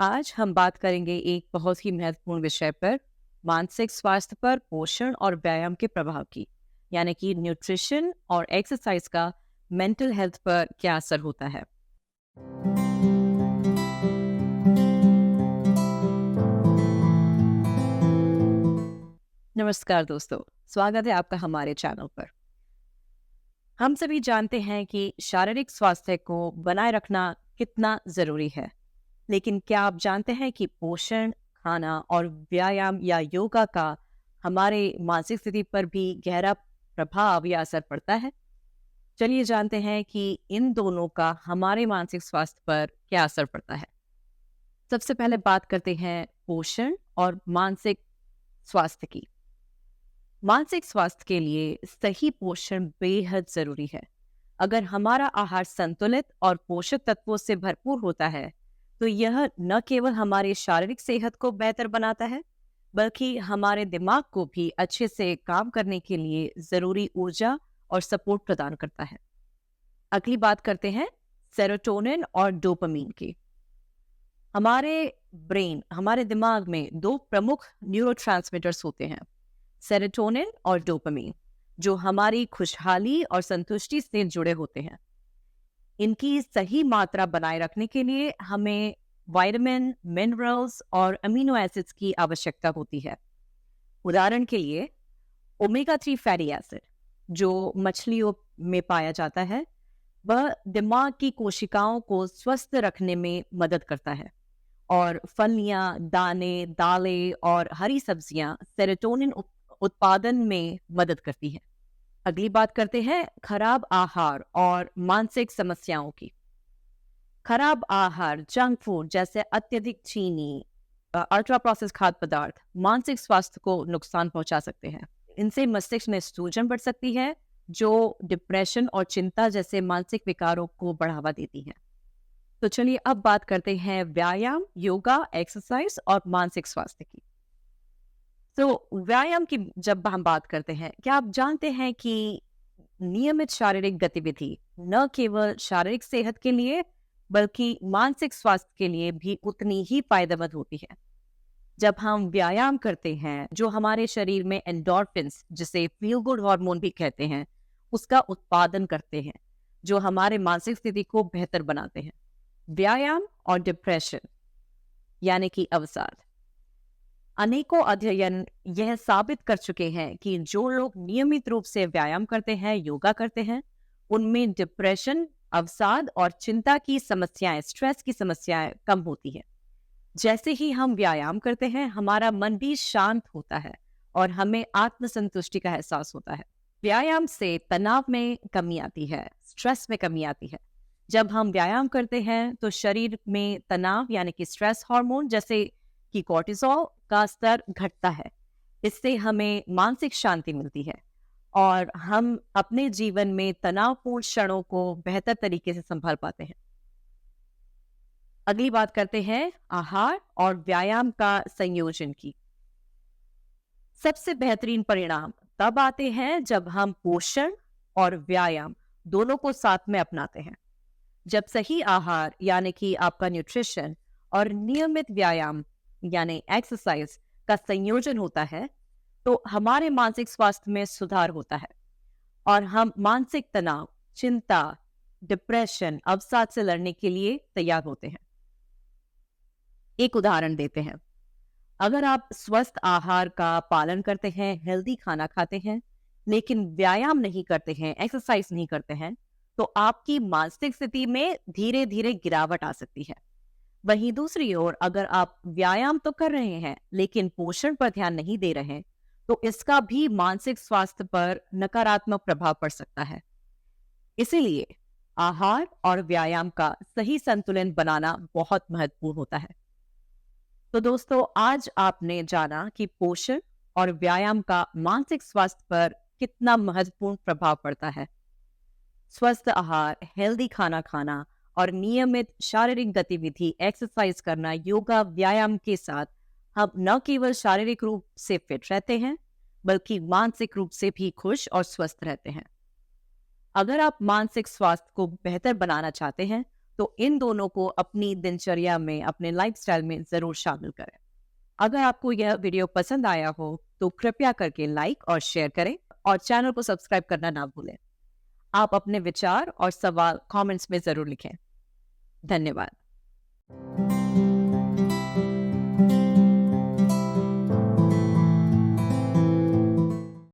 आज हम बात करेंगे एक बहुत ही महत्वपूर्ण विषय पर, मानसिक स्वास्थ्य पर पोषण और व्यायाम के प्रभाव की, यानी कि न्यूट्रिशन और एक्सरसाइज का मेंटल हेल्थ पर क्या असर होता है। नमस्कार दोस्तों, स्वागत है आपका हमारे चैनल पर। हम सभी जानते हैं कि शारीरिक स्वास्थ्य को बनाए रखना कितना जरूरी है, लेकिन क्या आप जानते हैं कि पोषण, खाना और व्यायाम या योगा का हमारे मानसिक स्थिति पर भी गहरा प्रभाव या असर पड़ता है। चलिए जानते हैं कि इन दोनों का हमारे मानसिक स्वास्थ्य पर क्या असर पड़ता है। सबसे पहले बात करते हैं पोषण और मानसिक स्वास्थ्य की। मानसिक स्वास्थ्य के लिए सही पोषण बेहद जरूरी है। अगर हमारा आहार संतुलित और पोषक तत्वों से भरपूर होता है, तो यह न केवल हमारी शारीरिक सेहत को बेहतर बनाता है, बल्कि हमारे दिमाग को भी अच्छे से काम करने के लिए जरूरी ऊर्जा और सपोर्ट प्रदान करता है। अगली बात करते हैं सेरोटोनिन और डोपामीन की। हमारे दिमाग में दो प्रमुख न्यूरोट्रांसमीटर्स होते हैं, सेरोटोनिन और डोपामीन, जो हमारी खुशहाली और संतुष्टि से जुड़े होते हैं। इनकी सही मात्रा बनाए रखने के लिए हमें विटामिन, मिनरल्स और अमीनो एसिड्स की आवश्यकता होती है। उदाहरण के लिए ओमेगा 3 फैटी एसिड, जो मछलियों में पाया जाता है, वह दिमाग की कोशिकाओं को स्वस्थ रखने में मदद करता है। और फलियां, दाने, दालें और हरी सब्जियां सेरोटोनिन उत्पादन में मदद करती हैं। अगली बात करते हैं खराब आहार और मानसिक समस्याओं की। खराब आहार, जंक फूड जैसे अत्यधिक चीनी, अल्ट्रा प्रोसेस खाद्य पदार्थ मानसिक स्वास्थ्य को नुकसान पहुंचा सकते हैं। इनसे मस्तिष्क में सूजन बढ़ सकती है, जो डिप्रेशन और चिंता जैसे मानसिक विकारों को बढ़ावा देती है। तो चलिए अब बात करते हैं व्यायाम, योगा, एक्सरसाइज और मानसिक स्वास्थ्य की। तो व्यायाम की जब हम बात करते हैं, क्या आप जानते हैं कि नियमित शारीरिक गतिविधि न केवल शारीरिक सेहत के लिए बल्कि मानसिक स्वास्थ्य के लिए भी उतनी ही फायदेमंद होती है। जब हम व्यायाम करते हैं, जो हमारे शरीर में एंडोर्फिन्स, जिसे फील गुड हार्मोन भी कहते हैं, उसका उत्पादन करते हैं, जो हमारे मानसिक स्थिति को बेहतर बनाते हैं। व्यायाम और डिप्रेशन यानी कि अवसाद। अनेकों अध्ययन यह साबित कर चुके हैं कि जो लोग नियमित रूप से व्यायाम करते हैं, योगा करते हैं, उनमें डिप्रेशन, अवसाद और चिंता की समस्याएं, स्ट्रेस की समस्याएं कम होती है। जैसे ही हम व्यायाम करते हैं, हमारा मन भी शांत होता है और हमें आत्मसंतुष्टि का एहसास होता है। व्यायाम से तनाव में कमी आती है, स्ट्रेस में कमी आती है। जब हम व्यायाम करते हैं तो शरीर में तनाव यानी कि स्ट्रेस हार्मोन जैसे कि कोर्टिसोल का स्तर घटता है। इससे हमें मानसिक शांति मिलती है और हम अपने जीवन में तनावपूर्ण क्षणों को बेहतर तरीके से संभाल पाते हैं। अगली बात करते हैं आहार और व्यायाम का संयोजन की। सबसे बेहतरीन परिणाम तब आते हैं जब हम पोषण और व्यायाम दोनों को साथ में अपनाते हैं। जब सही आहार यानी कि आपका न्यूट्रिशन और नियमित व्यायाम यानी एक्सरसाइज का संयोजन होता है, तो हमारे मानसिक स्वास्थ्य में सुधार होता है और हम मानसिक तनाव, चिंता, डिप्रेशन, अवसाद से लड़ने के लिए तैयार होते हैं। एक उदाहरण देते हैं। अगर आप स्वस्थ आहार का पालन करते हैं, हेल्दी खाना खाते हैं, लेकिन व्यायाम नहीं करते हैं, एक्सरसाइज नहीं करते हैं, तो आपकी मानसिक स्थिति में धीरे धीरे गिरावट आ सकती है। वहीं दूसरी ओर अगर आप व्यायाम तो कर रहे हैं लेकिन पोषण पर ध्यान नहीं दे रहे हैं, तो इसका भी मानसिक स्वास्थ्य पर नकारात्मक प्रभाव पड़ सकता है। इसीलिए आहार और व्यायाम का सही संतुलन बनाना बहुत महत्वपूर्ण होता है। तो दोस्तों, आज आपने जाना कि पोषण और व्यायाम का मानसिक स्वास्थ्य पर कितना महत्वपूर्ण प्रभाव पड़ता है। स्वस्थ आहार, हेल्दी खाना खाना और नियमित शारीरिक गतिविधि, एक्सरसाइज करना, योगा, व्यायाम के साथ हम न केवल शारीरिक रूप से फिट रहते हैं, बल्कि मानसिक रूप से भी खुश और स्वस्थ रहते हैं। अगर आप मानसिक स्वास्थ्य को बेहतर बनाना चाहते हैं, तो तो इन दोनों को अपनी दिनचर्या में, अपने लाइफस्टाइल में ज़रूर शामिल करें। अगर आपको यह वीडियो पसंद आया हो तो कृपया करके लाइक और शेयर करें और चैनल को सब्सक्राइब करना ना भूलें। आप अपने विचार और सवाल कमेंट्स में ज़रूर लिखें। धन्यवाद।